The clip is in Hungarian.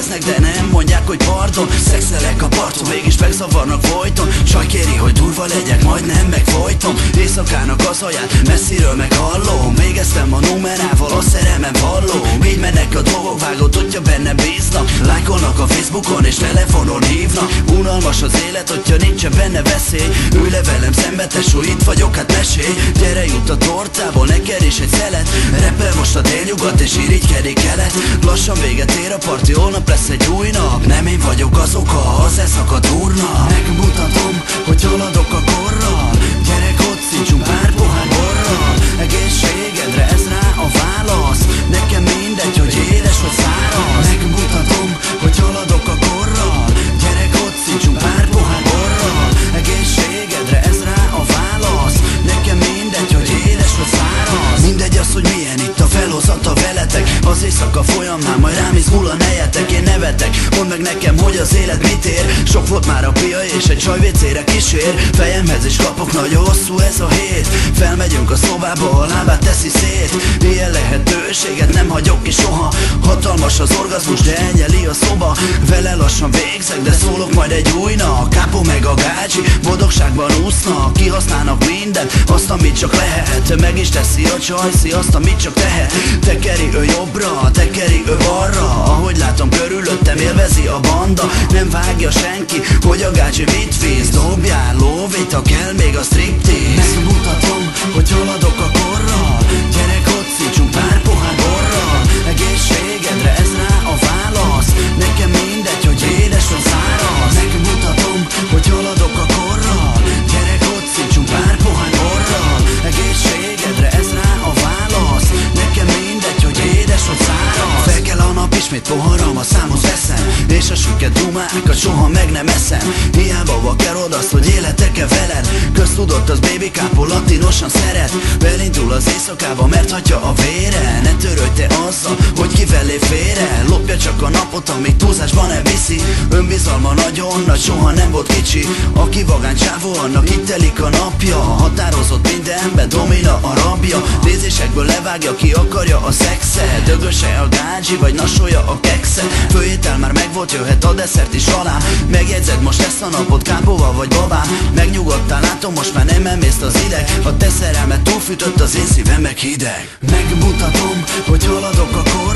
Kérdeznek, de nem mondják, hogy pardon. Szexelek a parton, mégis megzavarnak folyton. Saj kéri, hogy durva legyek, majd nem megfojtom. Éjszakának az aját, messziről meghallom. Végeztem a numerával, a szerelmem valló. Így mennek a dolgok, vágott, hogyha benne bíznak. Lájkolnak a Facebookon és telefonon hívnak. Unalmas az élet, hogyha nincsen benne veszély. Ülj le velem szembe, tesó, itt vagyok, hát mesélj. Gyere, jut a tortából, neked is egy szelet. Repel most a délnyugat és irigykedik kelet. Lassan véget ér a parti, holnap lesz egy új nap. Nem én vagyok az oka, az elszakadt úrna. Megmutatom, hogy haladok a korral. Gyere, kocincsunk pár pohár borral. Egészségedre ez rá a válasz. Nekem mindegy, hogy édes vagy száraz. Megmutatom, hogy haladok a korral. Gyere, kocincsunk pár pohár borral. Egészségedre ez rá a válasz. Nekem mindegy, hogy édes vagy száraz. Mindegy az, hogy milyen itt a felhozata veletek. Az éjszaka folyamán majd rám izgul a nejetek. Én nevetek, mondd meg nekem, hogy az élet mit ér. Sok volt már a pia és egy csaj vécére kísér. Fejemhez is kapok, nagyon hosszú ez a hét. Felmegyünk a szobába, a lábát teszi szét. Ilyen lehetőséget nem hagyok ki soha. Hatalmas az orgazmus, de elnyeli a szoba. Vele lassan végzek, de szólok majd egy újnak. Kápo meg a gácsi, boldogságban úsznak. Kihasználnak mindent, azt amit csak lehet. Meg is teszi a csajszi azt, amit csak tehet. Tekeri ő jobbra, tekeri ő balra. Ahogy látom körülöttem, élvezi a banda. Nem vágja senki, hogy a gácsi mit víz. Dobjál lóvét, ha kell még a striptease. Megmutatom, hogy haladok a korral. Gyere, kocincsunk pár pohár borral. Egészségedre ez rá a válasz. Nekem mindegy, hogy édes vagy száraz. Megmutatom, hogy haladok a korral. Gyere, kocincsunk pár pohár borral. Egészségedre ez rá a válasz. Nekem mindegy, hogy édes vagy száraz. Fel kell a nap, ismét poharam, a számot veszem. És a süket dumákat soha meg nem eszem. Hiába vakerod azt, hogy életek-e veled. Köztudott az baby kápol latinosan szeret. Belindul az éjszakába, mert hagyja a vére. Ne törődj te azzal, hogy kivel lép félre. Lopja csak a napot, amíg túlzásban elviszi. Önbizalma nagyon nagy, soha nem volt kicsi. Aki vagány csávó, annak itt telik a napja. Határozott mindenben, domina a rabja. Nézésekből levágja, ki akarja a szexet. Dögöse a gácsi, vagy nasolja a kekszet. Főétel már megvolt, jöhet a desszert is alá. Megjegyzed most ezt a napot kápóval vagy babám. Megnyugodtál, látom, most már nem emészt az ideg. A te szerelmed túlfűtött, az én szívem meg hideg. Megmutatom, hogy haladok a kor.